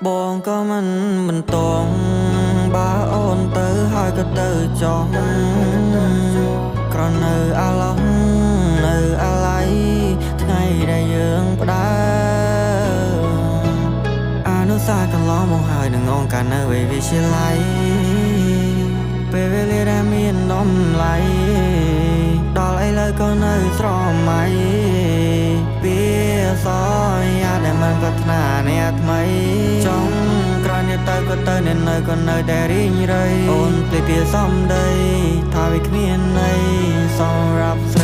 បងក៏មិនតងបើអូនទៅហើយក៏ទៅចោះក្រនៅអាឡោះនៅអាឡ័យថ្ងៃដែលយើងផ្ដើអនុសាកន្លងមកហើយនឹងងកាលនៅវិទ្យាល័យពេលវេលាដែលមានតម្លៃដល់ឥឡូវក៏នៅស្រមៃវាសយាដែលមិនប្រាថ្នាអ្នកថ្មីចង់ក្រោយនេះទៅក៏ទៅអ្នកនៅក៏នៅតែរីងរៃអូនភ្លេចពាក្យសំដីថាវាគ្មានន័យសម្រាប់